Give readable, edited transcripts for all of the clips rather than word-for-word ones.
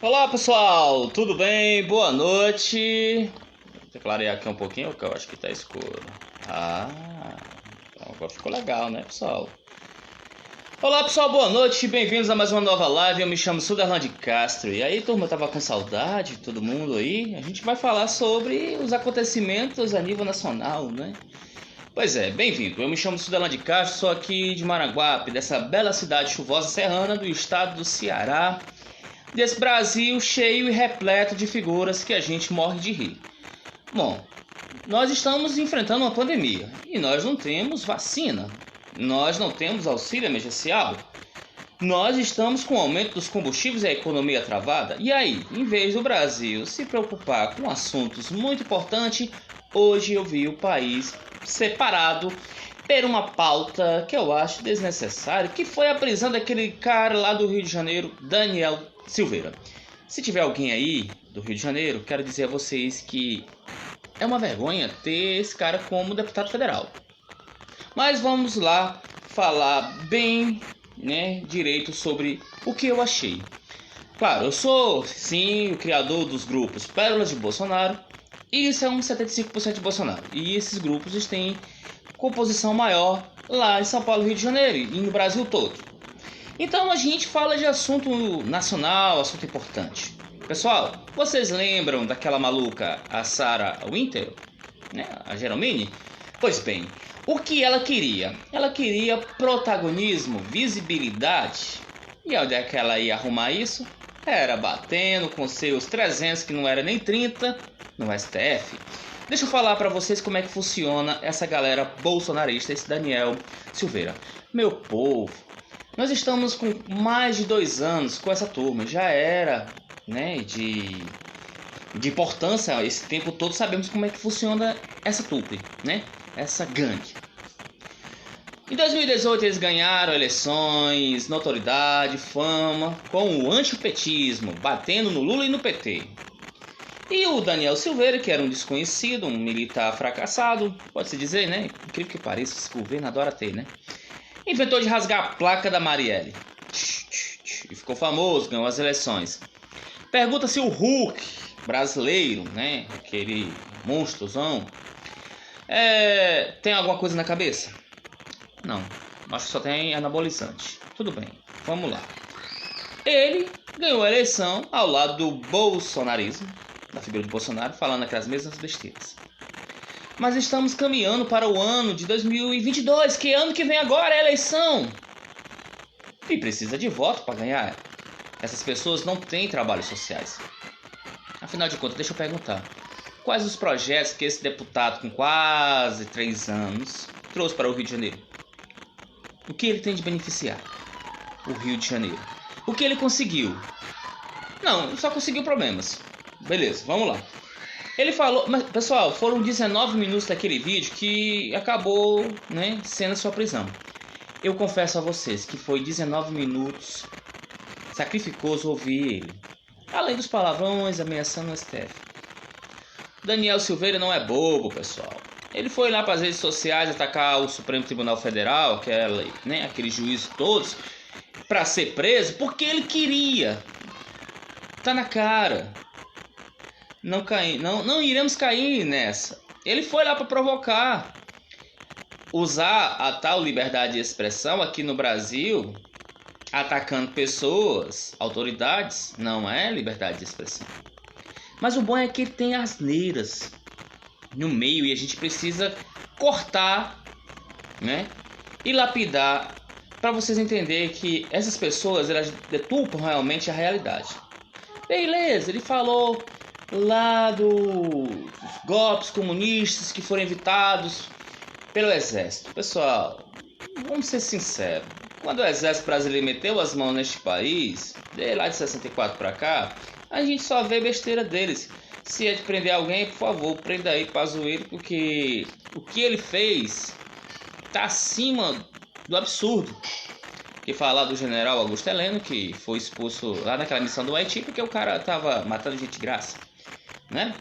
Olá pessoal, tudo bem? Boa noite. Vou clarear aqui um pouquinho, porque eu acho que tá escuro. Então agora ficou legal, né pessoal? Olá pessoal, boa noite, bem-vindos a mais uma nova live. Eu me chamo Suderland Castro. E aí turma, tava com saudade, todo mundo aí? A gente vai falar sobre os acontecimentos a nível nacional, né? Pois é, bem-vindo. Eu me chamo Suderland Castro, sou aqui de Maranguape, dessa bela cidade chuvosa serrana do estado do Ceará. Desse Brasil cheio e repleto de figuras que a gente morre de rir. Bom, nós estamos enfrentando uma pandemia e nós não temos vacina, nós não temos auxílio emergencial, nós estamos com o aumento dos combustíveis e a economia travada. E aí, em vez do Brasil se preocupar com assuntos muito importantes, hoje eu vi o país separado por uma pauta que eu acho desnecessária, que foi a prisão daquele cara lá do Rio de Janeiro, Daniel Silveira. Se tiver alguém aí do Rio de Janeiro, quero dizer a vocês que é uma vergonha ter esse cara como deputado federal. Mas vamos lá falar bem, né, direito sobre o que eu achei. Claro, eu sou sim o criador dos grupos Pérolas de Bolsonaro, e isso é um 75% de Bolsonaro. E esses grupos têm composição maior lá em São Paulo, Rio de Janeiro e no Brasil todo. Então a gente fala de assunto nacional, assunto importante. Pessoal, vocês lembram daquela maluca, a Sarah Winter, né, a Geralmini? Pois bem, o que ela queria? Ela queria protagonismo, visibilidade. E onde é que ela ia arrumar isso? Era batendo com seus 300, que não era nem 30, no STF. Deixa eu falar para vocês como é que funciona essa galera bolsonarista, esse Daniel Silveira. Meu povo, nós estamos com mais de 2 anos com essa turma. Já era, né, de importância esse tempo todo. Sabemos como é que funciona essa trupe, né? Essa gangue. Em 2018 eles ganharam eleições, notoriedade, fama, com o antipetismo, batendo no Lula e no PT. E o Daniel Silveira, que era um desconhecido, um militar fracassado, pode-se dizer, né? Incrível que pareça, esse governo adora ter, né? Inventou de rasgar a placa da Marielle. E ficou famoso, ganhou as eleições. Pergunta se o Hulk brasileiro, né? Aquele monstrozão, tem alguma coisa na cabeça? Não, acho que só tem anabolizante. Tudo bem, vamos lá. Ele ganhou a eleição ao lado do bolsonarismo, da figura do Bolsonaro, falando aquelas mesmas besteiras. Mas estamos caminhando para o ano de 2022, que ano que vem agora é a eleição. E precisa de voto para ganhar. Essas pessoas não têm trabalhos sociais. Afinal de contas, deixa eu perguntar. Quais os projetos que esse deputado com quase 3 anos trouxe para o Rio de Janeiro? O que ele tem de beneficiar? O Rio de Janeiro. O que ele conseguiu? Não, ele só conseguiu problemas. Beleza, vamos lá. Ele falou, mas pessoal, foram 19 minutos daquele vídeo que acabou, né, sendo a sua prisão. Eu confesso a vocês que foi 19 minutos sacrificoso ouvir ele. Além dos palavrões ameaçando o STF. Daniel Silveira não é bobo, pessoal. Ele foi lá para as redes sociais atacar o Supremo Tribunal Federal, aqueles juízes todos, para ser preso, porque ele queria. Tá na cara. Não iremos cair nessa. Ele foi lá para provocar. Usar a tal liberdade de expressão aqui no Brasil, atacando pessoas, autoridades, não é liberdade de expressão. Mas o bom é que tem asneiras no meio e a gente precisa cortar, né? E lapidar para vocês entenderem que essas pessoas, elas deturpam realmente a realidade. Beleza, ele falou lá dos golpes comunistas que foram evitados pelo exército. Pessoal, vamos ser sinceros. Quando o exército brasileiro meteu as mãos neste país, de lá de 64 para cá, a gente só vê besteira deles. Se é de prender alguém, por favor, prenda aí para zoeiro, porque o que ele fez tá acima do absurdo. Que falar do general Augusto Heleno, que foi expulso lá naquela missão do Haiti, porque o cara tava matando gente de graça, né?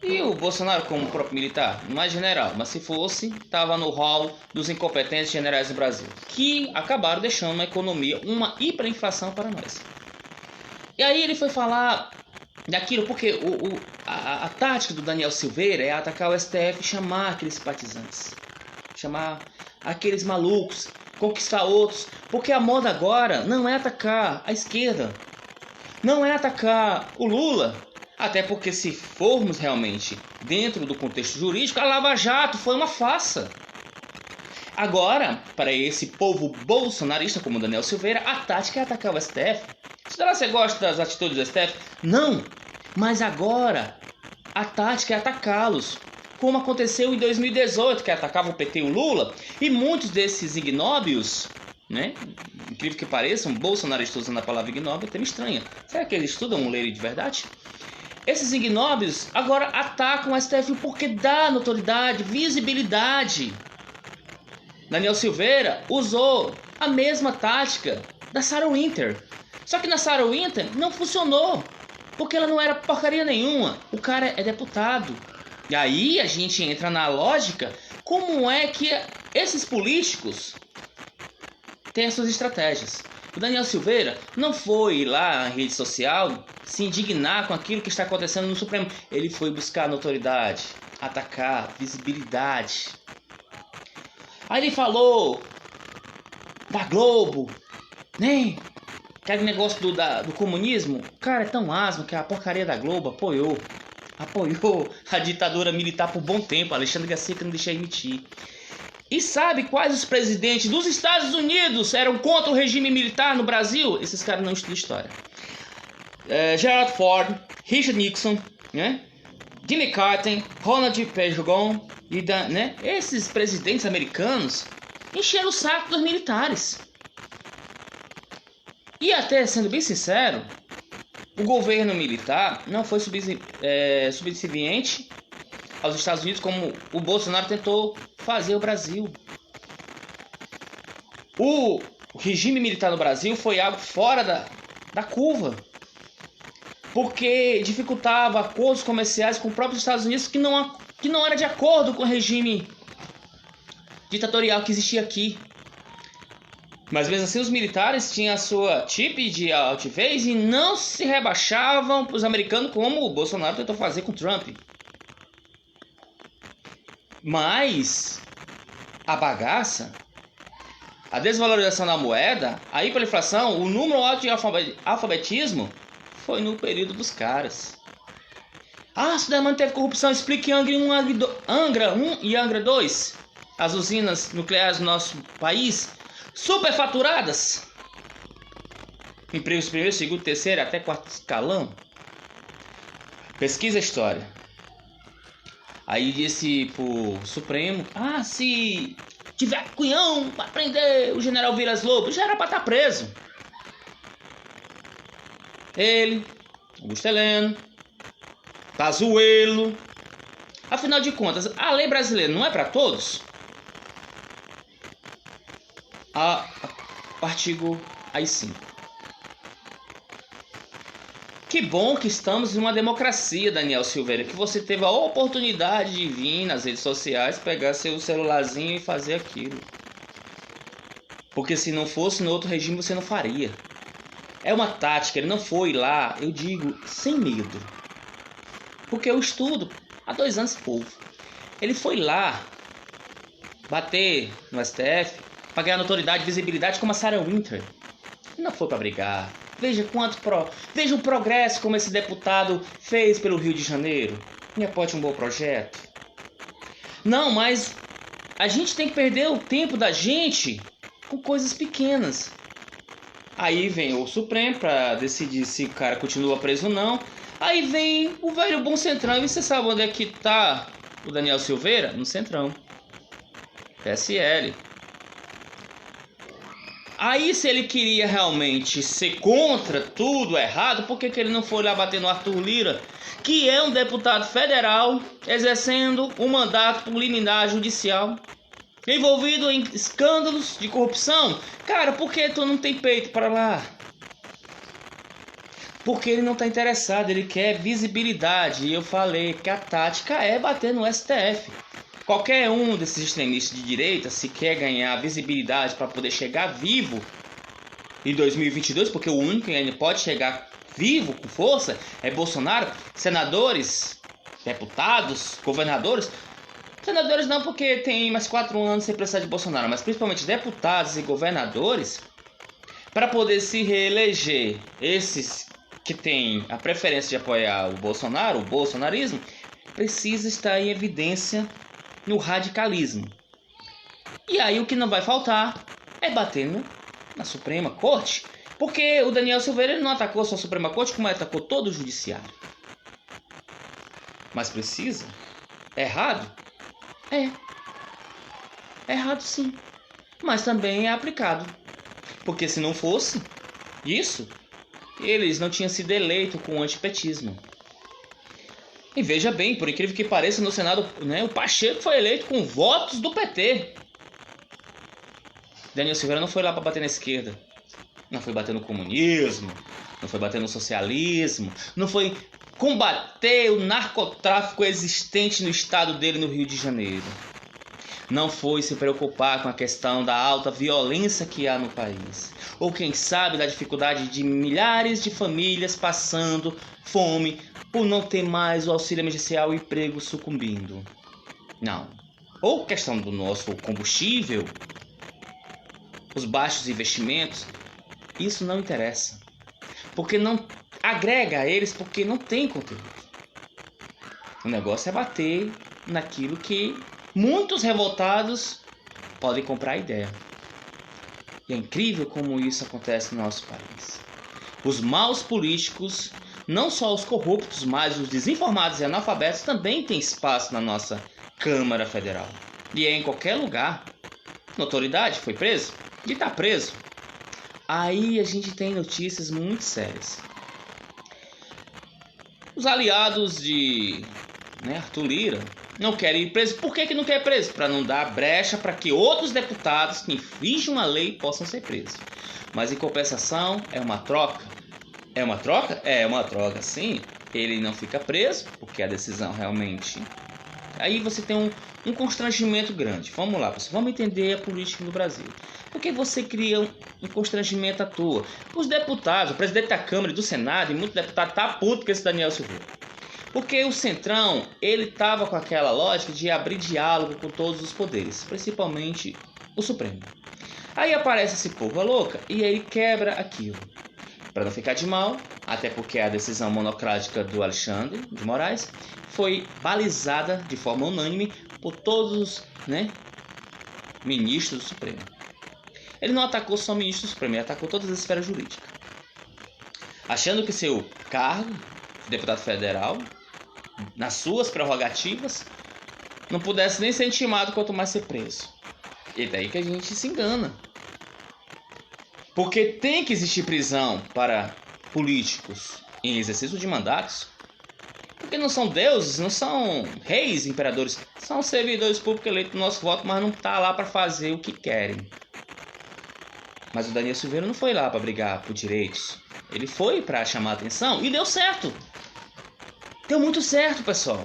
E o Bolsonaro, como próprio militar, não é general, mas se fosse, tava no hall dos incompetentes generais do Brasil, que acabaram deixando uma economia, uma hiperinflação para nós. E aí ele foi falar daquilo, porque a tática do Daniel Silveira é atacar o STF e chamar aqueles simpatizantes. Chamar aqueles malucos, conquistar outros. Porque a moda agora não é atacar a esquerda. Não é atacar o Lula. Até porque se formos realmente dentro do contexto jurídico, a Lava Jato foi uma farsa. Agora, para esse povo bolsonarista como o Daniel Silveira, a tática é atacar o STF. Será que você gosta das atitudes do STF? Não. Mas agora, a tática é atacá-los. Como aconteceu em 2018, que atacavam o PT e o Lula. E muitos desses ignóbios, né? Incrível que pareça, um bolsonarista usando a palavra ignóbio até me estranha. Será que eles estudam ler de verdade? Esses ignóbios agora atacam o STF porque dá notoriedade, visibilidade. Daniel Silveira usou a mesma tática da Sarah Winter. Só que na Sarah Winter não funcionou, porque ela não era porcaria nenhuma. O cara é deputado. E aí a gente entra na lógica, como é que esses políticos têm as suas estratégias. O Daniel Silveira não foi lá na rede social se indignar com aquilo que está acontecendo no Supremo. Ele foi buscar notoriedade, atacar, visibilidade. Aí ele falou da Globo, né? Aquele negócio do comunismo. Cara, é tão asmo que a porcaria da Globo apoiou a ditadura militar por bom tempo. Alexandre Garcia que não deixa emitir. E sabe quais os presidentes dos Estados Unidos eram contra o regime militar no Brasil? Esses caras não estudam história. Gerald Ford, Richard Nixon, né? Jimmy Carter, Ronald Reagan, né? Esses presidentes americanos encheram o saco dos militares. E até, sendo bem sincero, o governo militar não foi subserviente aos Estados Unidos como o Bolsonaro tentou fazer o Brasil. O regime militar no Brasil foi algo fora da curva, porque dificultava acordos comerciais com os próprios Estados Unidos que não era de acordo com o regime ditatorial que existia aqui. Mas mesmo assim os militares tinham a sua tipo de altivez e não se rebaixavam para os americanos como o Bolsonaro tentou fazer com o Trump. Mas a bagaça, a desvalorização da moeda, a hiperinflação, o número alto de alfabetismo foi no período dos caras. Suderman teve corrupção, explique Angra 1 e Angra 2, as usinas nucleares do nosso país, superfaturadas. Empregos primeiro, segundo, terceiro, até quarto escalão. Pesquisa a história. Aí disse pro Supremo, se tiver cunhão para prender o general Vilas Lobo, já era para estar preso. Ele, Augusto Heleno, Pazuello. Afinal de contas, a lei brasileira não é para todos? Artigo AI-5. Que bom que estamos em uma democracia, Daniel Silveira, que você teve a oportunidade de vir nas redes sociais, pegar seu celularzinho e fazer aquilo. Porque se não fosse no outro regime, você não faria. É uma tática, ele não foi lá, eu digo, sem medo. Porque eu estudo há 2 anos, povo. Ele foi lá bater no STF para ganhar notoriedade e visibilidade como a Sarah Winter. Ele não foi para brigar. Veja o progresso como esse deputado fez pelo Rio de Janeiro. Me apoie um bom projeto. Não, mas a gente tem que perder o tempo da gente com coisas pequenas. Aí vem o Supremo para decidir se o cara continua preso ou não. Aí vem o velho bom Centrão. E você sabe onde é que tá o Daniel Silveira? No Centrão. PSL. Aí se ele queria realmente ser contra tudo errado, por que ele não foi lá bater no Arthur Lira, que é um deputado federal exercendo um mandato por liminar judicial, envolvido em escândalos de corrupção? Cara, por que tu não tem peito para lá? Porque ele não está interessado, ele quer visibilidade. E eu falei que a tática é bater no STF. Qualquer um desses extremistas de direita, se quer ganhar visibilidade para poder chegar vivo em 2022, porque o único que ainda pode chegar vivo, com força, é Bolsonaro. Senadores, deputados, governadores. Senadores não, porque tem mais 4 anos sem precisar de Bolsonaro, mas principalmente deputados e governadores, para poder se reeleger, esses que têm a preferência de apoiar o Bolsonaro, o bolsonarismo, precisa estar em evidência no radicalismo. E aí o que não vai faltar é bater na Suprema Corte, porque o Daniel Silveira ele não atacou só a Suprema Corte, como ele atacou todo o Judiciário. Mas precisa? É errado? É errado sim, mas também é aplicado. Porque se não fosse isso, eles não tinham sido eleitos com o antipetismo. E veja bem, por incrível que pareça, no Senado, né, o Pacheco foi eleito com votos do PT. Daniel Silveira não foi lá para bater na esquerda. Não foi bater no comunismo, não foi bater no socialismo, não foi combater o narcotráfico existente no estado dele, no Rio de Janeiro. Não foi se preocupar com a questão da alta violência que há no país. Ou quem sabe da dificuldade de milhares de famílias passando fome por não ter mais o auxílio emergencial e emprego sucumbindo. Não. Ou questão do nosso combustível, os baixos investimentos, isso não interessa. Porque não agrega a eles, porque não tem conteúdo. O negócio é bater naquilo que muitos revoltados podem comprar a ideia. E é incrível como isso acontece no nosso país. Os maus políticos, não só os corruptos, mas os desinformados e analfabetos também têm espaço na nossa Câmara Federal. E é em qualquer lugar. Notoriedade, foi preso? E está preso. Aí a gente tem notícias muito sérias. Os aliados de Arthur Lira não querem ir preso. Por que não quer preso? Para não dar brecha para que outros deputados que infringem uma lei possam ser presos. Mas em compensação, é uma troca. É uma troca? É uma troca, sim. Ele não fica preso, porque a decisão realmente... Aí você tem um constrangimento grande. Vamos lá, pessoal. Vamos entender a política do Brasil. Por que você cria um constrangimento à toa? Os deputados, o presidente da Câmara e do Senado, e muitos deputados tá puto com esse Daniel Silveira. Porque o Centrão, ele tava com aquela lógica de abrir diálogo com todos os poderes, principalmente o Supremo. Aí aparece esse porra louca e ele quebra aquilo. Para não ficar de mal, até porque a decisão monocrática do Alexandre de Moraes foi balizada de forma unânime por todos os ministros do Supremo. Ele não atacou só o ministro do Supremo, ele atacou todas as esferas jurídicas. Achando que seu cargo de deputado federal, nas suas prerrogativas, não pudesse nem ser intimado, quanto mais ser preso. E daí que a gente se engana. Porque tem que existir prisão para políticos em exercício de mandatos. Porque não são deuses, não são reis, imperadores. São servidores públicos eleitos do nosso voto, mas não tá lá para fazer o que querem. Mas o Daniel Silveira não foi lá para brigar por direitos. Ele foi para chamar a atenção e deu certo. Deu muito certo, pessoal.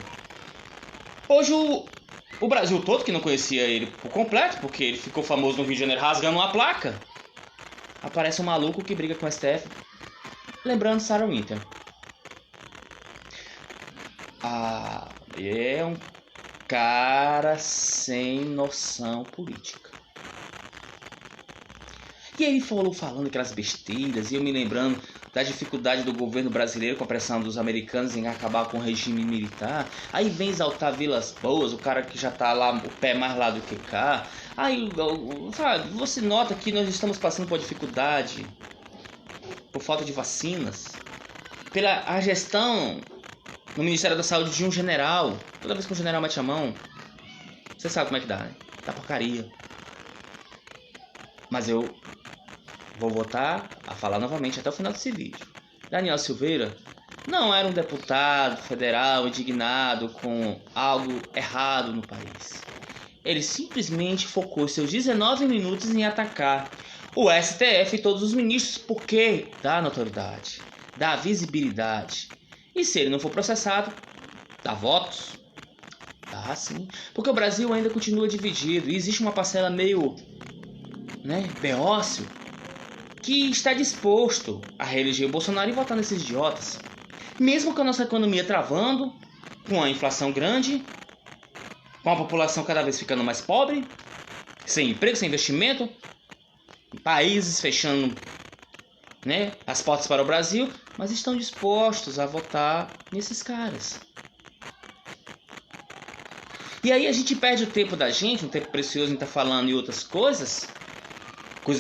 Hoje o Brasil todo, que não conhecia ele por completo, porque ele ficou famoso no Rio de Janeiro rasgando uma placa, aparece um maluco que briga com o STF, lembrando Sarah Winter. É um cara sem noção política. E ele falando aquelas besteiras, e eu me lembrando da dificuldade do governo brasileiro com a pressão dos americanos em acabar com o regime militar. Aí vem exaltar Vilas Boas, o cara que já tá lá, o pé mais lá do que cá. Aí, sabe, você nota que nós estamos passando por dificuldade, por falta de vacinas, pela a gestão no Ministério da Saúde de um general. Toda vez que um general mete a mão, você sabe como é que dá, né? Dá porcaria. Mas eu vou voltar a falar novamente até o final desse vídeo. Daniel Silveira não era um deputado federal indignado com algo errado no país. Ele simplesmente focou seus 19 minutos em atacar o STF e todos os ministros, porque dá notoriedade, dá visibilidade. E se ele não for processado, dá votos. Dá sim. Porque o Brasil ainda continua dividido e existe uma parcela meio beócio que está disposto a reeleger o Bolsonaro e votar nesses idiotas. Mesmo com a nossa economia travando, com a inflação grande, com a população cada vez ficando mais pobre, sem emprego, sem investimento, países fechando, né, as portas para o Brasil, mas estão dispostos a votar nesses caras. E aí a gente perde o tempo da gente, um tempo precioso em estar falando em outras coisas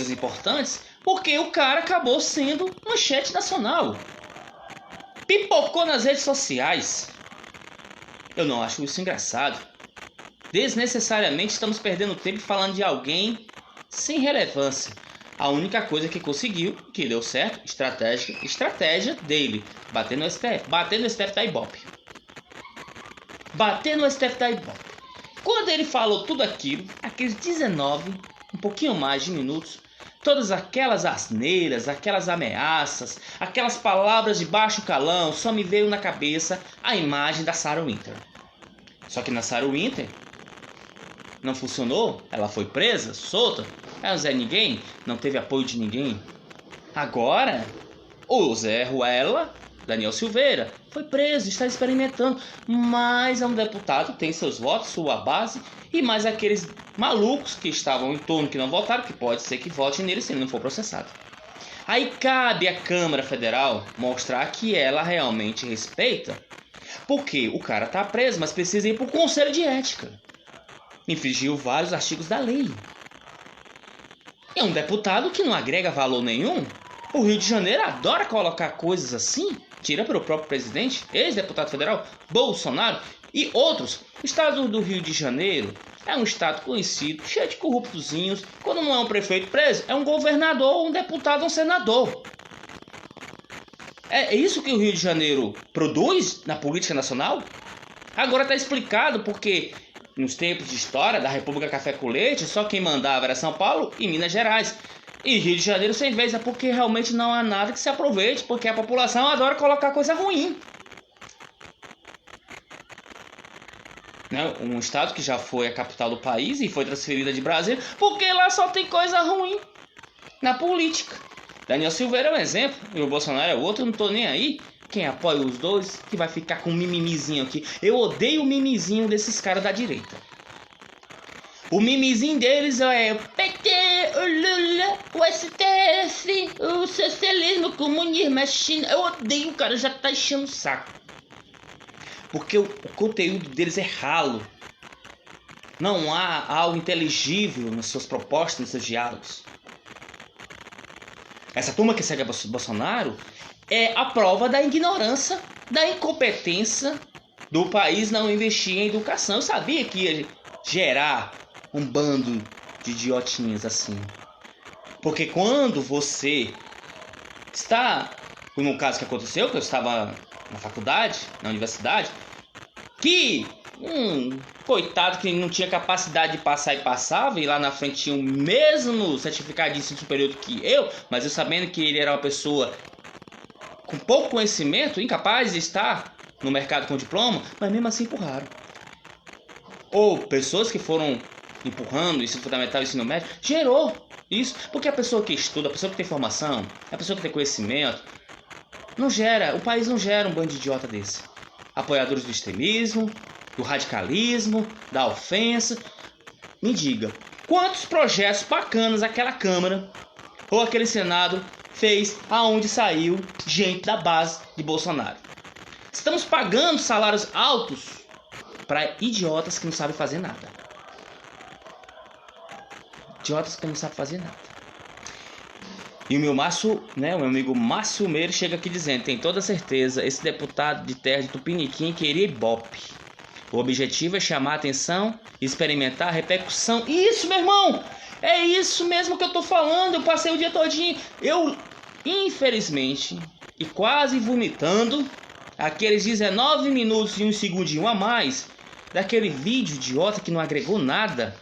importantes, porque o cara acabou sendo manchete nacional. Pipocou nas redes sociais. Eu não acho isso engraçado. Desnecessariamente estamos perdendo tempo falando de alguém sem relevância. A única coisa que conseguiu, que deu certo, estratégia dele, bater no STF da Ibope. Bater no STF da Ibope. Quando ele falou tudo aquilo, aqueles 19, um pouquinho mais de minutos, todas aquelas asneiras, aquelas ameaças, aquelas palavras de baixo calão, só me veio na cabeça a imagem da Sarah Winter. Só que na Sarah Winter não funcionou, ela foi presa, solta, ela não é ninguém, não teve apoio de ninguém. Agora, o Zé Ruela, Daniel Silveira, foi preso, está experimentando, mas é um deputado, tem seus votos, sua base, e mais aqueles malucos que estavam em torno, que não votaram, que pode ser que votem nele se ele não for processado. Aí cabe à Câmara Federal mostrar que ela realmente respeita, porque o cara está preso, mas precisa ir para o Conselho de Ética. Infringiu vários artigos da lei. É um deputado que não agrega valor nenhum. O Rio de Janeiro adora colocar coisas assim. Tira para o próprio presidente, ex-deputado federal, Bolsonaro e outros. O estado do Rio de Janeiro é um estado conhecido, cheio de corruptozinhos. Quando não é um prefeito preso, é um governador, um deputado, um senador. É isso que o Rio de Janeiro produz na política nacional? Agora está explicado porque nos tempos de história da República Café com Leite, só quem mandava era São Paulo e Minas Gerais. E Rio de Janeiro sem vez, é porque realmente não há nada que se aproveite, porque a população adora colocar coisa ruim. Né? Um estado que já foi a capital do país e foi transferida de Brasília, porque lá só tem coisa ruim na política. Daniel Silveira é um exemplo, e o Bolsonaro é outro, eu não tô nem aí. Quem apoia os dois, que vai ficar com um mimimizinho aqui. Eu odeio o mimizinho desses caras da direita. O mimizinho deles é o PT, o Lula, o STF, o socialismo, o comunismo, a China. Eu odeio, o cara já tá enchendo o saco. Porque o conteúdo deles é ralo. Não há algo inteligível nas suas propostas, nos seus diálogos. Essa turma que segue Bolsonaro é a prova da ignorância, da incompetência do país não investir em educação. Eu sabia que ia gerar um bando de idiotinhas assim. Porque quando você está, como no caso que aconteceu, que eu estava na faculdade, na universidade, que coitado que não tinha capacidade de passar e passava, e lá na frente tinha o mesmo certificado de ensino superior do que eu, mas eu sabendo que ele era uma pessoa com pouco conhecimento, incapaz de estar no mercado com diploma, mas mesmo assim empurraram. Ou pessoas que foram empurrando o ensino fundamental e o ensino médio, gerou isso, porque a pessoa que estuda, a pessoa que tem formação, a pessoa que tem conhecimento, não gera, o país não gera um bando de idiota desse. Apoiadores do extremismo, do radicalismo, da ofensa. Me diga, quantos projetos bacanas aquela Câmara ou aquele Senado fez aonde saiu gente da base de Bolsonaro? Estamos pagando salários altos para idiotas que não sabem fazer nada. Idiotas que não sabem fazer nada. E o meu amigo Márcio Meire chega aqui dizendo: tem toda certeza, esse deputado de terra de Tupiniquim queria Ibope. O objetivo é chamar a atenção e experimentar a repercussão. Isso, meu irmão! É isso mesmo que eu tô falando. Eu passei o dia todinho. Eu, infelizmente, e quase vomitando, aqueles 19 minutos e um segundinho a mais daquele vídeo idiota que não agregou nada.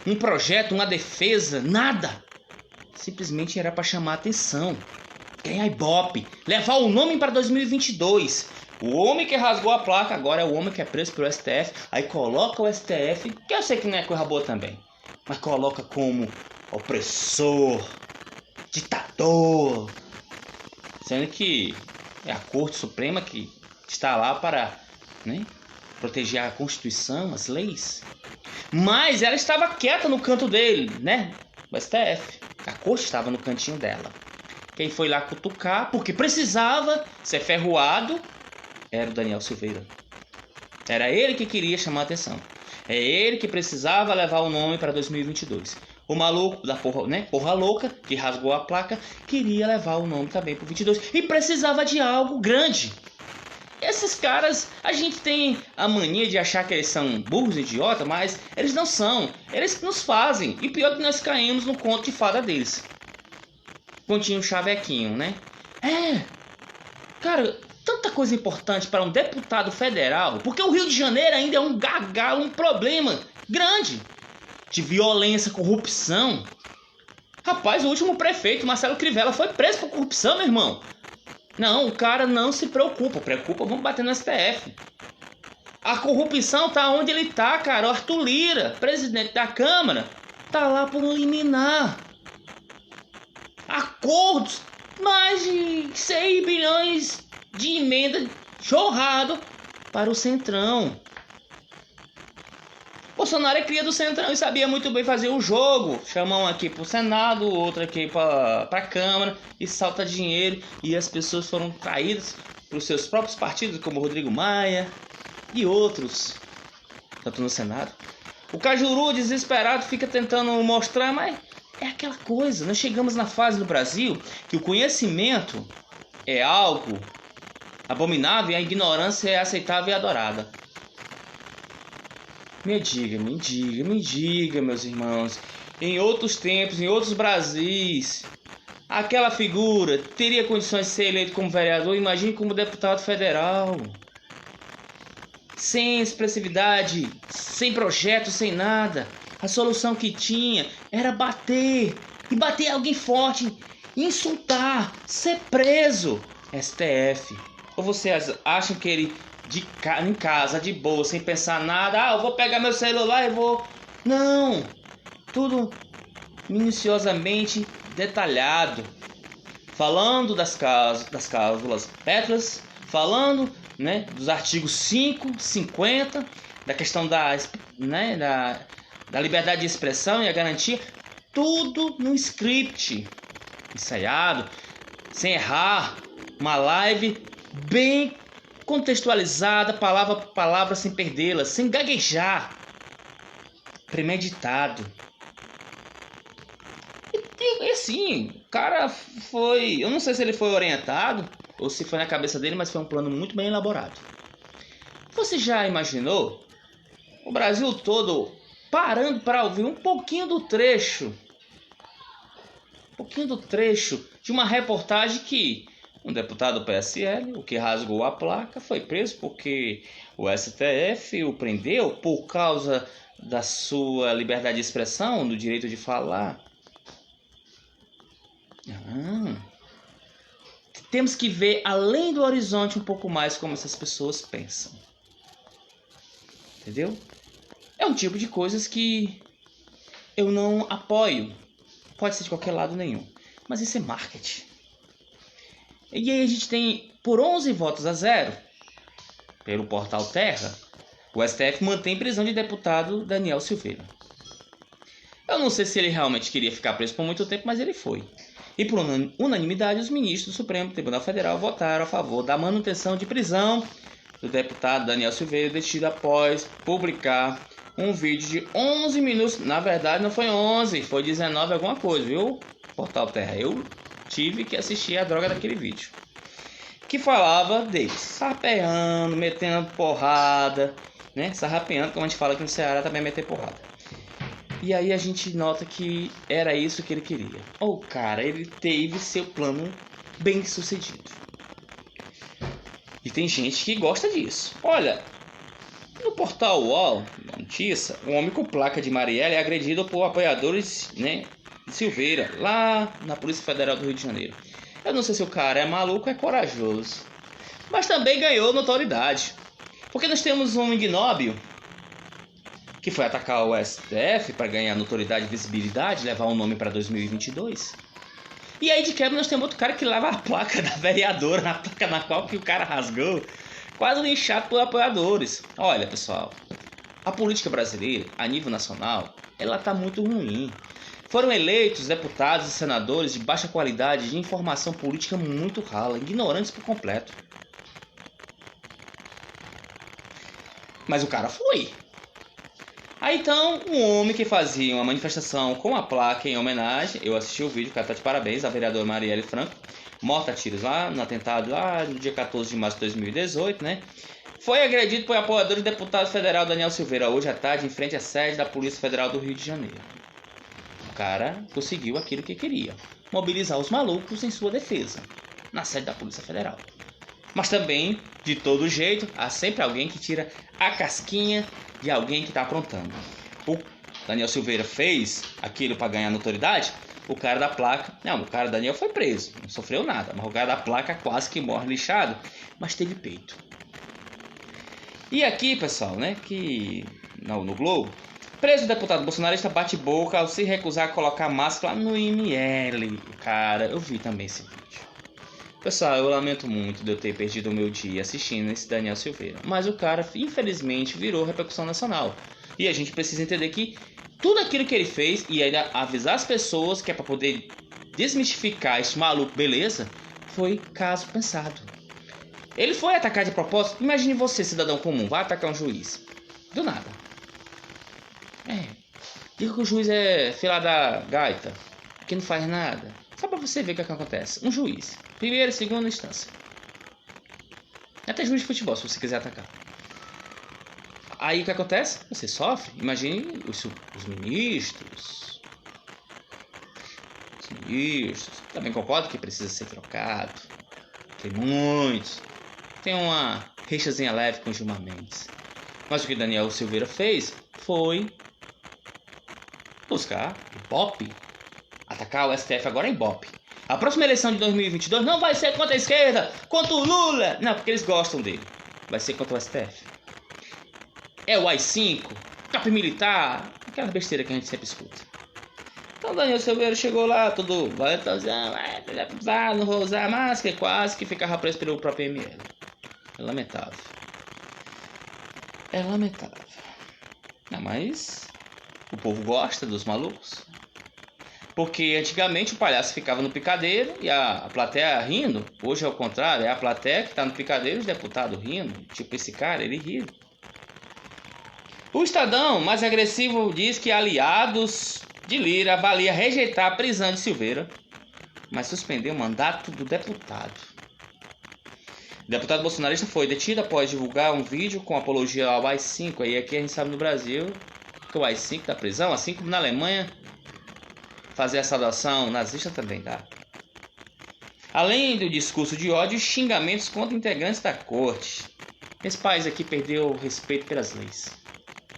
Um projeto, uma defesa, nada. Simplesmente era para chamar a atenção. Ganhar Ibope. Levar o nome para 2022. O homem que rasgou a placa agora é o homem que é preso pelo STF. Aí coloca o STF, que eu sei que não é coisa boa também, mas coloca como opressor. ditador. Sendo que é a Corte Suprema que está lá para, né, proteger a Constituição, as leis. Mas ela estava quieta no canto dele, né? O STF. A Corte estava no cantinho dela. Quem foi lá cutucar, porque precisava ser ferroado, era o Daniel Silveira. Era ele que queria chamar a atenção. É ele que precisava levar o nome para 2022. O maluco da porra, né? Porra louca, que rasgou a placa, queria levar o nome também para o 22. E precisava de algo grande. Esses caras, a gente tem a mania de achar que eles são burros, idiota, mas eles não são. Eles nos fazem. E pior que nós caímos no conto de fada deles. Continho chavequinho, né? Cara, tanta coisa importante para um deputado federal, porque o Rio de Janeiro ainda é um gargalo, um problema grande de violência, corrupção. Rapaz, o último prefeito, Marcelo Crivella, foi preso por corrupção, meu irmão. Não, o cara não se preocupa. Vamos bater no STF. A corrupção tá onde ele tá, cara. O Arthur Lira, presidente da Câmara, tá lá por um liminar. Acordos, mais de 6 bilhões de emenda jorrado para o Centrão. Bolsonaro é cria do Centrão e sabia muito bem fazer o jogo. Chama um aqui pro Senado, outro aqui pra Câmara e salta dinheiro. E as pessoas foram traídas pelos seus próprios partidos, como Rodrigo Maia e outros, tanto no Senado. O Cajuru, desesperado, fica tentando mostrar, mas é aquela coisa. Nós chegamos na fase do Brasil que o conhecimento é algo abominável e a ignorância é aceitável e adorada. Me diga, meus irmãos, em outros tempos, em outros Brasis, aquela figura teria condições de ser eleito como vereador, imagine como deputado federal. Sem expressividade, sem projeto, sem nada. A solução que tinha era bater, e bater alguém forte, insultar, ser preso. STF. Ou vocês acham que ele em casa, de boa, sem pensar nada, eu vou pegar meu celular e vou... Não, tudo minuciosamente detalhado, falando das cláusulas pétreas, falando, né, dos artigos 5, 50, da questão da liberdade de expressão e a garantia, tudo no script, ensaiado, sem errar, uma live bem contextualizada, palavra por palavra, sem perdê-la, sem gaguejar, premeditado. E assim, o cara foi... Eu não sei se ele foi orientado ou se foi na cabeça dele, mas foi um plano muito bem elaborado. Você já imaginou o Brasil todo parando para ouvir um pouquinho do trecho de uma reportagem que um deputado do PSL, o que rasgou a placa, foi preso porque o STF o prendeu por causa da sua liberdade de expressão, do direito de falar. Temos que ver além do horizonte um pouco mais como essas pessoas pensam. Entendeu? É um tipo de coisas que eu não apoio. Pode ser de qualquer lado nenhum. Mas isso é marketing. E aí a gente tem, por 11 votos a 0, pelo portal Terra, o STF mantém prisão de deputado Daniel Silveira. Eu não sei se ele realmente queria ficar preso por muito tempo, mas ele foi. E por unanimidade, os ministros do Supremo Tribunal Federal votaram a favor da manutenção de prisão do deputado Daniel Silveira, detido após publicar um vídeo de 11 minutos. Na verdade, não foi 11, foi 19 alguma coisa, viu? Portal Terra, eu tive que assistir a droga daquele vídeo. Que falava dele sarrapeando, metendo porrada, né? Sarrapeando, como a gente fala aqui no Ceará, também meter porrada. E aí a gente nota que era isso que ele queria. Cara, ele teve seu plano bem sucedido. E tem gente que gosta disso. Olha, no portal UOL, notícia, um homem com placa de Marielle é agredido por apoiadores, né, de Silveira, lá na Polícia Federal do Rio de Janeiro. Eu não sei se o cara é maluco ou é corajoso, mas também ganhou notoriedade. Porque nós temos um ignóbio que foi atacar o STF para ganhar notoriedade e visibilidade, levar o nome para 2022. E aí de quebra nós temos outro cara que leva a placa da vereadora, a placa na qual que o cara rasgou, quase linchado por apoiadores. Olha, pessoal, a política brasileira, a nível nacional, ela tá muito ruim. Foram eleitos deputados e senadores de baixa qualidade, de informação política muito rala, ignorantes por completo. Mas o cara foi. Aí então, um homem que fazia uma manifestação com a placa em homenagem, eu assisti o vídeo, o cara tá de parabéns, a vereadora Marielle Franco, morta a tiros lá no atentado lá no dia 14 de março de 2018, né? Foi agredido por apoiador do deputado federal Daniel Silveira hoje à tarde em frente à sede da Polícia Federal do Rio de Janeiro. O cara conseguiu aquilo que queria, mobilizar os malucos em sua defesa, na sede da Polícia Federal. Mas também, de todo jeito, há sempre alguém que tira a casquinha de alguém que está aprontando. O Daniel Silveira fez aquilo para ganhar notoriedade. O cara da placa... Não, o cara Daniel foi preso, não sofreu nada. Mas o cara da placa quase que morre lixado, mas teve peito. E aqui, pessoal, né, que no Globo, preso o deputado bolsonarista bate boca ao se recusar a colocar máscara no IML. Cara, eu vi também esse vídeo. Pessoal, eu lamento muito de eu ter perdido o meu dia assistindo esse Daniel Silveira. Mas o cara, infelizmente, virou repercussão nacional. E a gente precisa entender que tudo aquilo que ele fez, e ainda avisar as pessoas que é para poder desmistificar esse maluco, beleza, foi caso pensado. Ele foi atacar de propósito. Imagine você, cidadão comum, vai atacar um juiz. Do nada. Diga que o juiz é filha da gaita, que não faz nada. Só pra você ver o que acontece. Um juiz. Primeira e segunda instância. Até juiz de futebol, se você quiser atacar. Aí o que acontece? Você sofre. Imagine os ministros. Os ministros. Também concordo que precisa ser trocado. Tem muitos. Tem uma rixazinha leve com o Gilmar Mendes. Mas o que Daniel Silveira fez foi buscar o Ibope. Atacar o STF agora em Ibope. A próxima eleição de 2022 não vai ser contra a esquerda, contra o Lula. Não, porque eles gostam dele. Vai ser contra o STF. É o AI-5, cap militar, aquela besteira que a gente sempre escuta. Então Daniel Silveira chegou lá, todo valentãozão, não vou usar máscara, quase que ficava preso pelo próprio ML. É lamentável. É lamentável. Não, mas o povo gosta dos malucos. Porque antigamente o palhaço ficava no picadeiro e a plateia rindo. Hoje é o contrário, é a plateia que está no picadeiro e os deputados rindo. Tipo, esse cara, ele ri. O Estadão, mais agressivo, diz que aliados de Lira avalia rejeitar a prisão de Silveira, mas suspendeu o mandato do deputado. O deputado bolsonarista foi detido após divulgar um vídeo com apologia ao AI-5. Aí aqui a gente sabe no Brasil que o AI-5 da prisão, assim como na Alemanha, fazer a saudação nazista também dá. Além do discurso de ódio e xingamentos contra integrantes da corte. Esse país aqui perdeu o respeito pelas leis.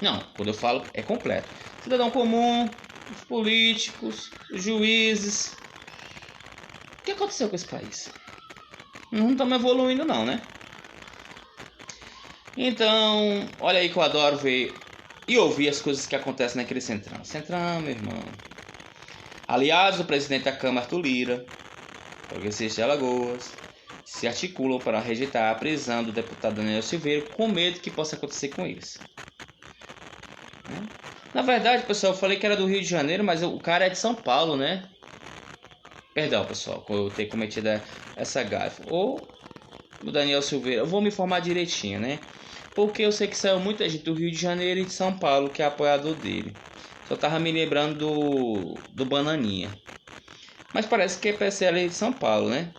Não, quando eu falo é completo. Cidadão comum, os políticos, os juízes. O que aconteceu com esse país? Não estamos evoluindo não, né? Então, olha aí que eu adoro ver e ouvir as coisas que acontecem naquele Centrão. Centrão, meu irmão. Aliás, o presidente da Câmara, Arthur Lira, progressista de Alagoas, se articulam para rejeitar a prisão do deputado Daniel Silveira com medo que possa acontecer com eles. Na verdade, pessoal, eu falei que era do Rio de Janeiro, mas o cara é de São Paulo, né? Perdão, pessoal, por eu ter cometido essa gafe. Ou o Daniel Silveira, eu vou me informar direitinho, né? Porque eu sei que saiu muita gente do Rio de Janeiro e de São Paulo que é apoiador dele. Só tava me lembrando do Bananinha. Mas parece que é PSL de São Paulo, né?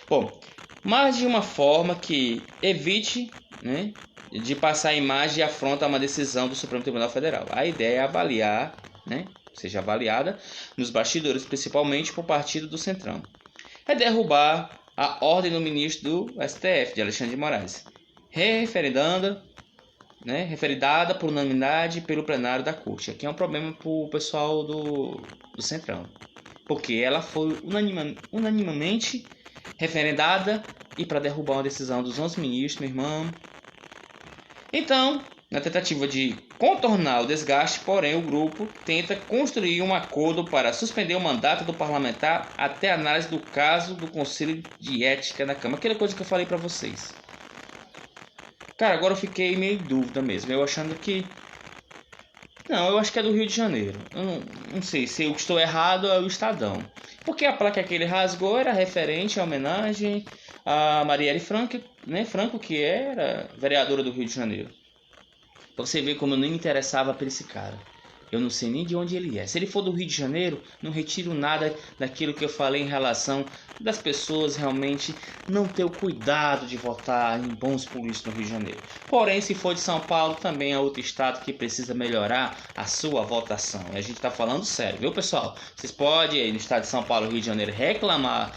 Bom, mas de uma forma que evite, né, de passar a imagem de afronta a uma decisão do Supremo Tribunal Federal. A ideia é avaliar, né, seja avaliada nos bastidores, principalmente por partido do Centrão. É derrubar a ordem do ministro do STF, de Alexandre de Moraes, referendada por unanimidade pelo plenário da Corte. Aqui é um problema para o pessoal do Centrão, porque ela foi unanimamente referendada e para derrubar uma decisão dos 11 ministros, meu irmão. Então, na tentativa de contornar o desgaste, porém o grupo tenta construir um acordo para suspender o mandato do parlamentar até a análise do caso do Conselho de Ética na Câmara. Aquela coisa que eu falei para vocês. Cara, agora eu fiquei meio em dúvida mesmo. Eu achando que... Não, eu acho que é do Rio de Janeiro. Eu não sei se eu estou errado, é o Estadão. Porque a placa que ele rasgou era referente à homenagem a Marielle Franco, né? Franco, que era vereadora do Rio de Janeiro. Pra você ver como eu nem me interessava por esse cara. Eu não sei nem de onde ele é. Se ele for do Rio de Janeiro, não retiro nada daquilo que eu falei em relação das pessoas realmente não ter o cuidado de votar em bons políticos no Rio de Janeiro. Porém, se for de São Paulo, também é outro estado que precisa melhorar a sua votação. E a gente tá falando sério, viu, pessoal? Vocês podem aí no estado de São Paulo e Rio de Janeiro reclamar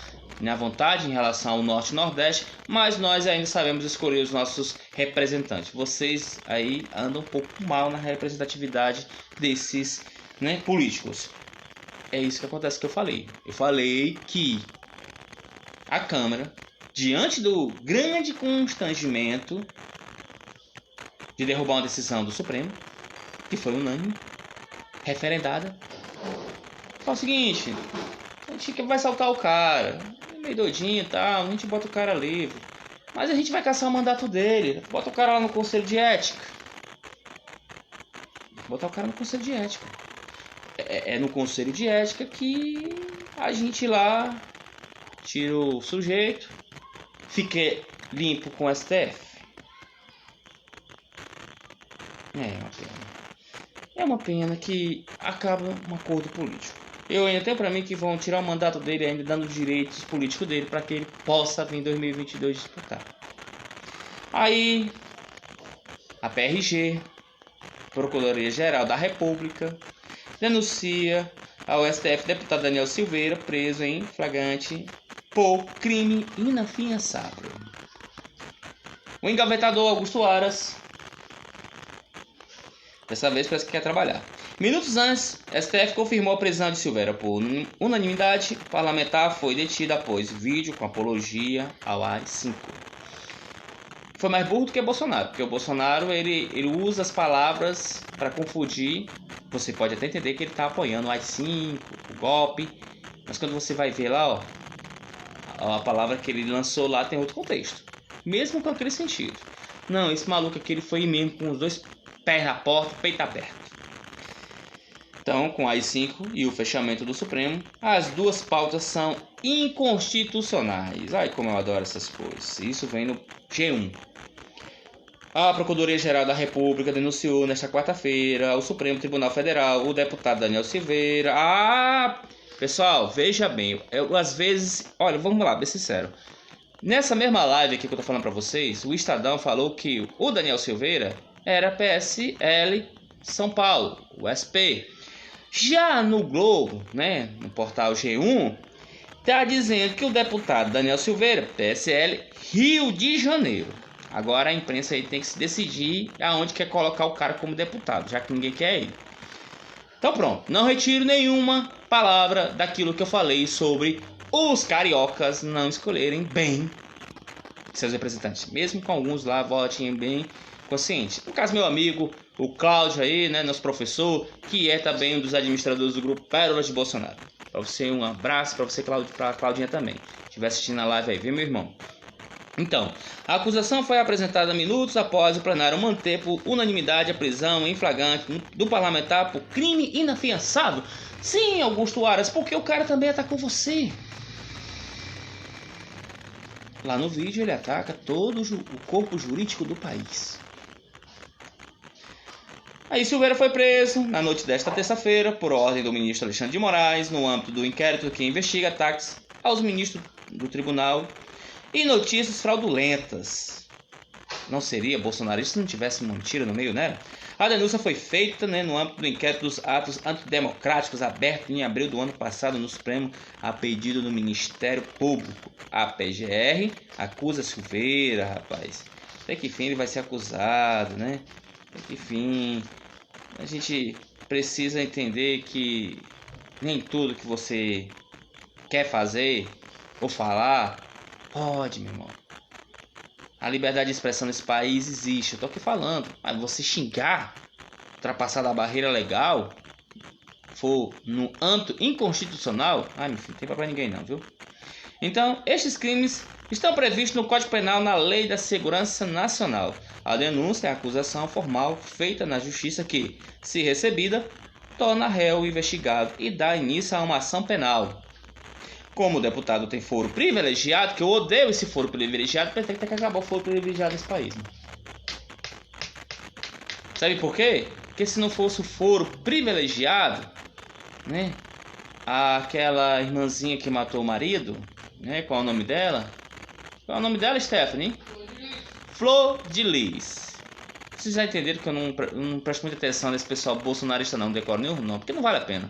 à vontade em relação ao Norte e Nordeste, mas nós ainda sabemos escolher os nossos representantes. Vocês aí andam um pouco mal na representatividade desses, né, políticos. É isso que acontece que eu falei. Eu falei que a Câmara, diante do grande constrangimento de derrubar uma decisão do Supremo, que foi unânime, referendada, fala o seguinte: a gente vai saltar o cara, meio doidinho e tal, a gente bota o cara livre, mas a gente vai caçar o mandato dele, bota o cara lá no Conselho de Ética. Botar o cara no Conselho de Ética. É no Conselho de Ética que a gente lá tira o sujeito, fica limpo com o STF. É uma pena. É uma pena que acaba um acordo político. Eu ainda tenho pra mim que vão tirar o mandato dele ainda, dando direitos políticos dele para que ele possa vir em 2022 disputar. Aí a PRG, Procuradoria-Geral da República, denuncia ao STF deputado Daniel Silveira, preso em flagrante por crime inafiançável. O engavetador Augusto Aras, dessa vez parece que quer trabalhar. Minutos antes, STF confirmou a prisão de Silveira por unanimidade parlamentar. Foi detido após vídeo com apologia ao AI-5. Foi mais burro do que Bolsonaro, porque o Bolsonaro ele usa as palavras para confundir. Você pode até entender que ele está apoiando o AI-5, o golpe, mas quando você vai ver lá, ó, a palavra que ele lançou lá tem outro contexto, mesmo com aquele sentido. Não, esse maluco aqui ele foi mesmo com os dois pés na porta, peito aberto. Então, com o AI-5 e o fechamento do Supremo, as duas pautas são inconstitucionais. Ai, como eu adoro essas coisas. Isso vem no G1. A Procuradoria-Geral da República denunciou nesta quarta-feira ao Supremo Tribunal Federal o deputado Daniel Silveira. Pessoal, veja bem, eu às vezes... Olha, vamos lá, bem sincero. Nessa mesma live aqui que eu tô falando pra vocês, o Estadão falou que o Daniel Silveira era PSL São Paulo, o SP. Já no Globo, né, no portal G1, tá dizendo que o deputado Daniel Silveira, PSL, Rio de Janeiro. Agora a imprensa aí tem que se decidir aonde quer colocar o cara como deputado, já que ninguém quer ele. Então pronto, não retiro nenhuma palavra daquilo que eu falei sobre os cariocas não escolherem bem seus representantes, mesmo com alguns lá votem bem conscientes. No caso, meu amigo, o Cláudio aí, né, nosso professor, que é também um dos administradores do grupo Pérolas de Bolsonaro. Para você, um abraço, para você, Cláudio, para a Claudinha também. Se estiver assistindo a live aí, viu, meu irmão? Então, a acusação foi apresentada minutos após o plenário manter por unanimidade a prisão em flagrante do parlamentar por crime inafiançável. Sim, Augusto Aras, porque o cara também atacou você. Lá no vídeo ele ataca todo o corpo jurídico do país. Aí Silveira foi preso na noite desta terça-feira por ordem do ministro Alexandre de Moraes no âmbito do inquérito que investiga ataques aos ministros do tribunal e notícias fraudulentas. Não seria bolsonarista se não tivesse uma mentira no meio, né? A denúncia foi feita, né, no âmbito do inquérito dos atos antidemocráticos aberto em abril do ano passado no Supremo a pedido do Ministério Público. A PGR acusa Silveira, rapaz. Até que fim ele vai ser acusado, né? Até que fim... A gente precisa entender que nem tudo que você quer fazer ou falar pode, meu irmão. A liberdade de expressão nesse país existe, eu tô aqui falando. Mas você xingar, ultrapassada a barreira legal, for no âmbito inconstitucional, meu filho, não tem pra ninguém não, viu? Então, estes crimes estão previstos no Código Penal na Lei da Segurança Nacional. A denúncia é a acusação formal feita na Justiça que, se recebida, torna réu investigado e dá início a uma ação penal. Como o deputado tem foro privilegiado, que eu odeio esse foro privilegiado, tem que acabar o foro privilegiado nesse país. Né? Sabe por quê? Porque se não fosse o foro privilegiado, né? Aquela irmãzinha que matou o marido, né? Qual é o nome dela? Qual é o nome dela, Stephanie? Flor de Lis. Vocês já entenderam que eu não presto muita atenção nesse pessoal bolsonarista não decoro nenhum nome, porque não vale a pena.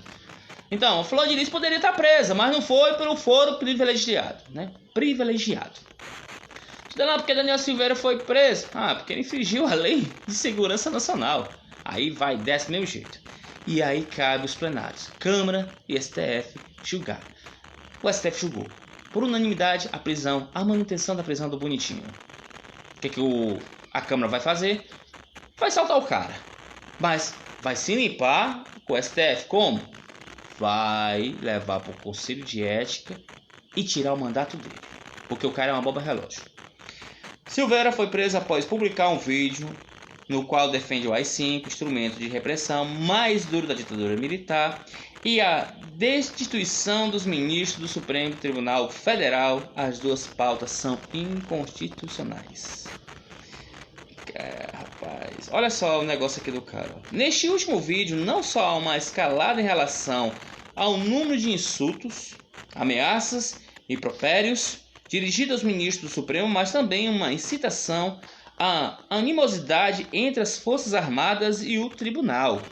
Então, Flor de Lis poderia estar presa, mas não foi pelo foro privilegiado, né? Privilegiado. Não, porque Daniel Silveira foi preso. Porque ele infringiu a Lei de Segurança Nacional. Aí vai, desce do mesmo jeito. E aí cabe os plenários, Câmara e STF julgar. O STF julgou, por unanimidade, a manutenção da prisão do Bonitinho. O que a Câmara vai fazer? Vai soltar o cara. Mas vai se limpar com o STF. Como? Vai levar para o Conselho de Ética e tirar o mandato dele. Porque o cara é uma bomba relógio. Silveira foi preso após publicar um vídeo no qual defende o AI-5, instrumento de repressão mais duro da ditadura militar, e a destituição dos ministros do Supremo Tribunal Federal. As duas pautas são inconstitucionais. Rapaz, olha só o negócio aqui do cara. Neste último vídeo, não só há uma escalada em relação ao número de insultos, ameaças e impropérios dirigidos aos ministros do Supremo, mas também uma incitação à animosidade entre as Forças Armadas e o Tribunal.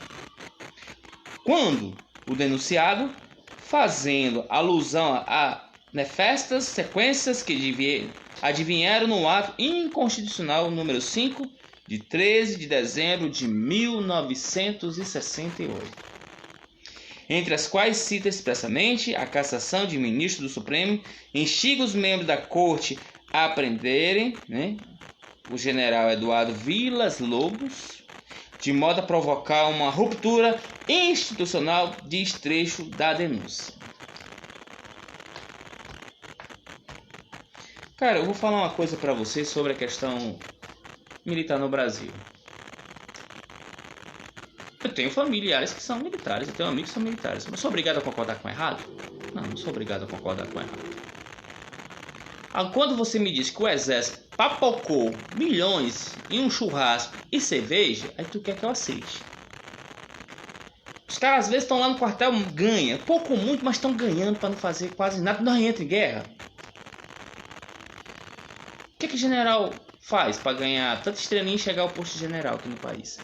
Quando o denunciado, fazendo alusão a nefastas sequências que adivinharam no ato inconstitucional número 5, de 13 de dezembro de 1968. Entre as quais cita expressamente a cassação de ministro do Supremo, instiga os membros da corte a prenderem, o general Eduardo Vilas Lobos, de modo a provocar uma ruptura institucional, diz trecho da denúncia. Cara, eu vou falar uma coisa para vocês sobre a questão militar no Brasil. Eu tenho familiares que são militares, eu tenho amigos que são militares. Eu sou obrigado a concordar com o errado? Não sou obrigado a concordar com o errado. Quando você me diz que o exército papocou milhões em um churrasco e cerveja, aí tu quer que eu aceite. Os caras às vezes estão lá no quartel, ganham, pouco ou muito, mas estão ganhando para não fazer quase nada, não entra em guerra. O que o general faz para ganhar tanta estrelinha e chegar ao posto de general aqui no país?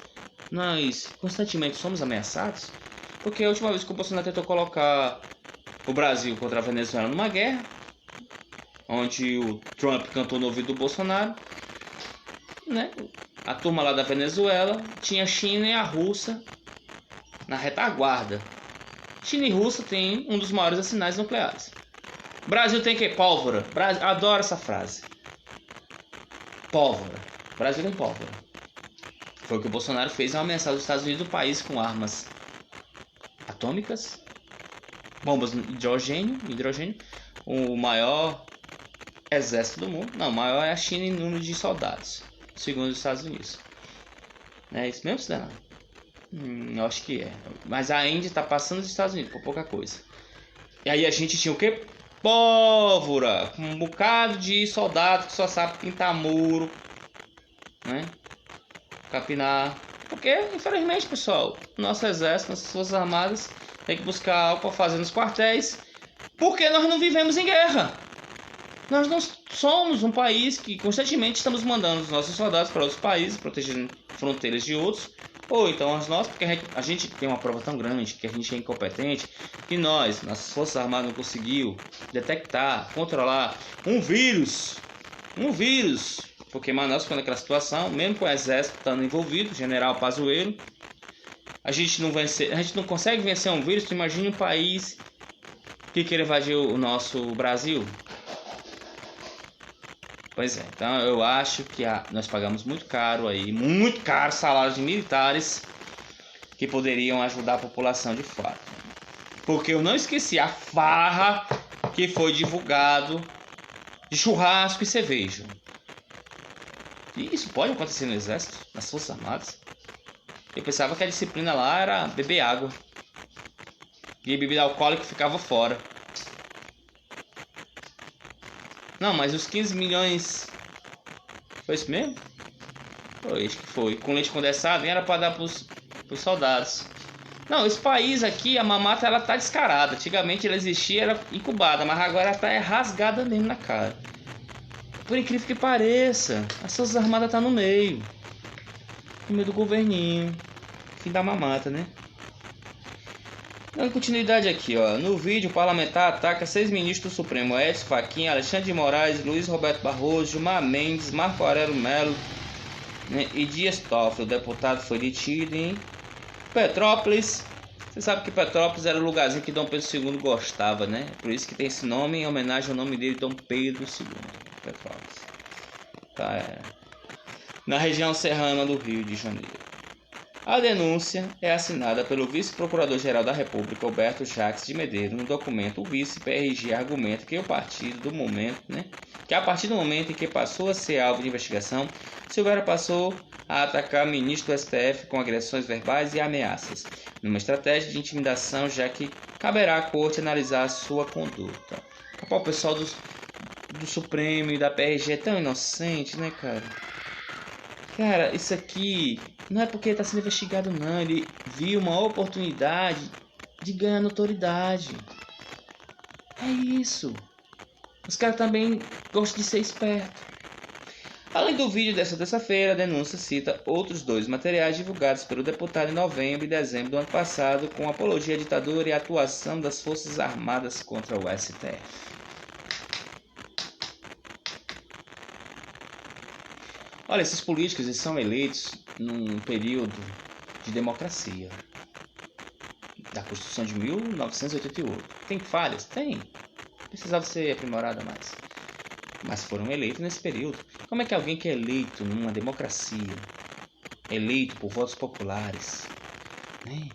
Nós constantemente somos ameaçados, porque a última vez que o Bolsonaro tentou colocar o Brasil contra a Venezuela numa guerra, onde o Trump cantou no ouvido do Bolsonaro, a turma lá da Venezuela tinha a China e a Rússia na retaguarda. China e Rússia têm um dos maiores arsenais nucleares. O Brasil tem que pólvora. Adoro essa frase. Pólvora. O Brasil tem pólvora. Foi o que o Bolsonaro fez ao ameaçar os Estados Unidos do país com armas atômicas, bombas de hidrogênio, o maior exército do mundo. Não, o maior é a China em número de soldados, segundo os Estados Unidos. É isso mesmo, Cidadão? Eu acho que é. Mas a Índia está passando os Estados Unidos por pouca coisa. E aí a gente tinha o quê? Pólvora, um bocado de soldado que só sabe pintar muro, capinar. Porque, infelizmente, pessoal, nosso exército, nossas forças armadas tem que buscar algo para fazer nos quartéis, porque nós não vivemos em guerra. Nós não somos um país que constantemente estamos mandando os nossos soldados para outros países, protegendo fronteiras de outros, ou então as nossas, porque a gente tem uma prova tão grande que a gente é incompetente, que nossas forças armadas não conseguiu detectar, controlar um vírus, porque Manaus ficou naquela situação, mesmo com o exército estando envolvido, general Pazuello, a gente não consegue vencer um vírus. Tu imagina um país que queira invadir o nosso Brasil? Pois é, então eu acho que nós pagamos muito caro salários de militares, que poderiam ajudar a população de fato. Porque eu não esqueci a farra que foi divulgado de churrasco e cerveja. E isso pode acontecer no exército, nas Forças Armadas. Eu pensava que a disciplina lá era beber água. E a bebida alcoólica ficava fora. Não, mas os 15 milhões... Foi isso mesmo? Foi, acho que foi. Com leite condensado nem era para dar pros soldados. Não, esse país aqui, a mamata, ela tá descarada. Antigamente ela existia, era incubada, mas agora ela tá rasgada mesmo na cara. Por incrível que pareça, as Forças Armadas tá no meio. No meio do governinho. Fim da mamata, né? Dando continuidade aqui, ó. No vídeo, o parlamentar ataca 6 ministros do Supremo: Edson Fachin, Alexandre de Moraes, Luiz Roberto Barroso, Gilmar Mendes, Marco Aurélio Melo, né, e Dias Toffoli. O deputado foi detido em Petrópolis. Você sabe que Petrópolis era o lugarzinho que Dom Pedro II gostava, né? Por isso que tem esse nome, em homenagem ao nome dele, Dom Pedro II. Petrópolis. Tá, na região serrana do Rio de Janeiro. A denúncia é assinada pelo vice-procurador-geral da República, Alberto Jacques de Medeiros. No documento, o vice-PRG argumenta que a partir do momento em que passou a ser alvo de investigação, Silveira passou a atacar ministro do STF com agressões verbais e ameaças, numa estratégia de intimidação, já que caberá à corte analisar a sua conduta. O pessoal do Supremo e da PRG é tão inocente, né, cara? Cara, isso aqui não é porque está sendo investigado, não. Ele viu uma oportunidade de ganhar notoriedade. É isso. Os caras também gostam de ser espertos. Além do vídeo dessa terça-feira, a denúncia cita outros 2 materiais divulgados pelo deputado em novembro e dezembro do ano passado, com apologia à ditadura e a atuação das Forças Armadas contra o STF. Olha, esses políticos eles são eleitos num período de democracia, da Constituição de 1988. Tem falhas? Tem. Precisava ser aprimorada mais. Mas foram eleitos nesse período. Como é que alguém que é eleito numa democracia, eleito por votos populares, né?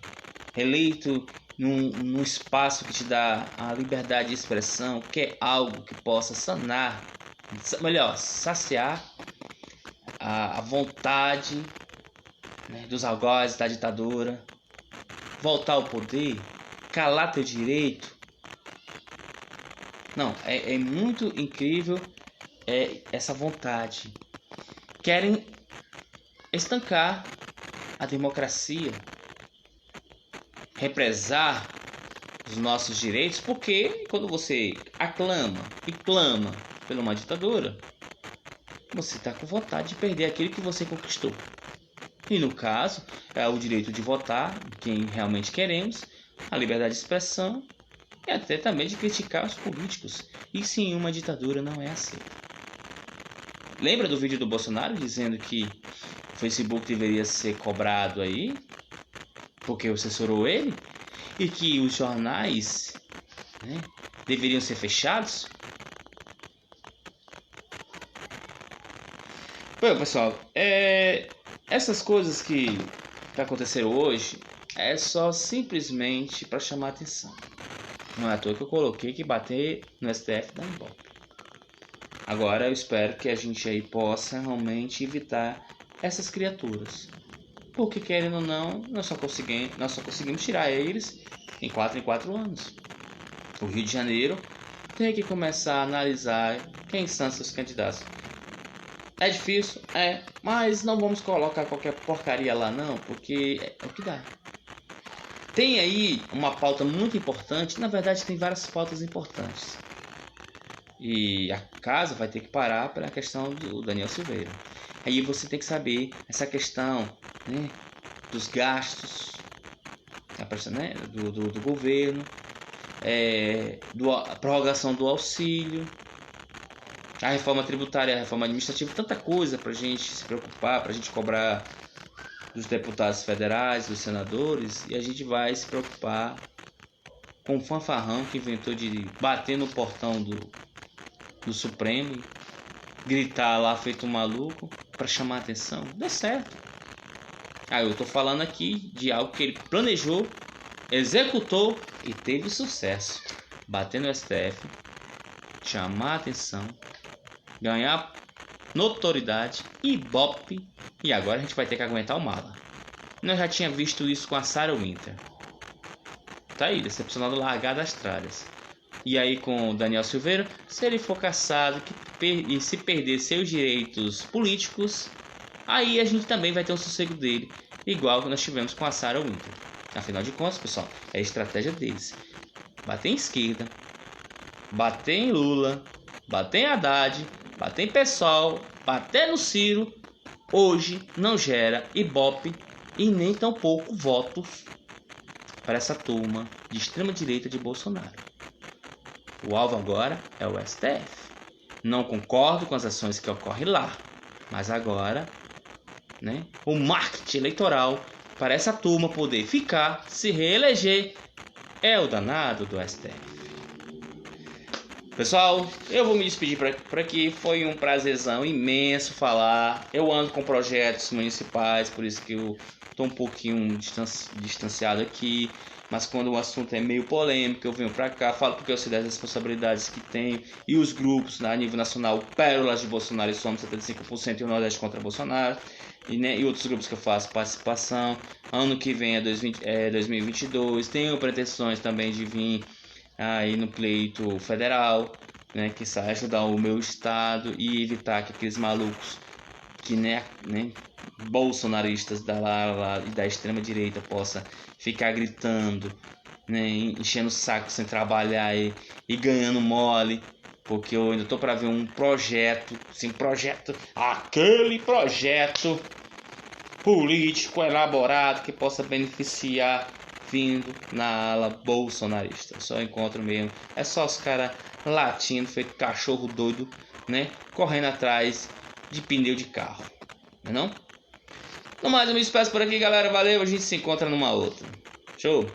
Eleito num espaço que te dá a liberdade de expressão, que é algo que possa sanar, melhor, saciar a vontade, né, dos algozes da ditadura, voltar ao poder, calar teu direito. Não, é muito incrível essa vontade. Querem estancar a democracia, represar os nossos direitos, porque quando você aclama e clama por uma ditadura, você está com vontade de perder aquilo que você conquistou. E no caso, é o direito de votar, quem realmente queremos, a liberdade de expressão e até também de criticar os políticos. Isso em uma ditadura não é aceito. Lembra do vídeo do Bolsonaro dizendo que o Facebook deveria ser cobrado aí, porque assessorou ele? E que os jornais, né, deveriam ser fechados? Bom, pessoal, essas coisas que aconteceram hoje é só simplesmente para chamar atenção. Não é à toa que eu coloquei que bater no STF dá Ibope. Agora eu espero que a gente aí possa realmente evitar essas criaturas. Porque querendo ou não, nós só conseguimos tirar eles em 4 anos. O Rio de Janeiro tem que começar a analisar quem são seus candidatos. É difícil, mas não vamos colocar qualquer porcaria lá não, porque é o que dá. Tem aí uma pauta muito importante, na verdade tem várias pautas importantes. E a casa vai ter que parar pela questão do Daniel Silveira. Aí você tem que saber essa questão, né, dos gastos, né, do governo, a prorrogação do auxílio, a reforma tributária, a reforma administrativa, tanta coisa para a gente se preocupar, para a gente cobrar dos deputados federais, dos senadores, e a gente vai se preocupar com o fanfarrão que inventou de bater no portão do Supremo, gritar lá feito um maluco para chamar a atenção. Deu certo. Eu tô falando aqui de algo que ele planejou, executou e teve sucesso. Bater no STF, chamar a atenção, ganhar notoriedade, ibope, e agora a gente vai ter que aguentar o mala. Eu já tinha visto isso com a Sarah Winter. Tá aí, decepcionado, largar das tralhas. E aí com o Daniel Silveira, se ele for caçado e se perder seus direitos políticos, aí a gente também vai ter um sossego dele, igual que nós tivemos com a Sarah Winter. Afinal de contas, pessoal, é a estratégia deles. Bater em esquerda, bater em Lula, bater em Haddad, bater em PSOL, bater no Ciro, hoje não gera ibope e nem tampouco votos para essa turma de extrema direita de Bolsonaro. O alvo agora é o STF. Não concordo com as ações que ocorrem lá, mas agora, o marketing eleitoral para essa turma poder ficar, se reeleger, é o danado do STF. Pessoal, eu vou me despedir por aqui. Foi um prazerzão imenso falar. Eu ando com projetos municipais, por isso que eu estou um pouquinho distanciado aqui. Mas quando o assunto é meio polêmico, eu venho para cá, falo porque eu sei das responsabilidades que tenho. E os grupos, a nível nacional, Pérolas de Bolsonaro e Somos 75% e o Nordeste contra Bolsonaro. E outros grupos que eu faço participação. Ano que vem é 2022. Tenho pretensões também de vir aí no pleito federal, que sai ajudar o meu estado e evitar que aqueles malucos que bolsonaristas lá e da extrema direita possa ficar gritando, enchendo o saco sem trabalhar e ganhando mole, porque eu ainda tô para ver um projeto, aquele projeto político elaborado que possa beneficiar vindo na ala bolsonarista. Eu só encontro mesmo, é só os caras latindo, feito cachorro doido, correndo atrás de pneu de carro, não? No mais, eu me despeço por aqui, galera. Valeu, a gente se encontra numa outra. Show!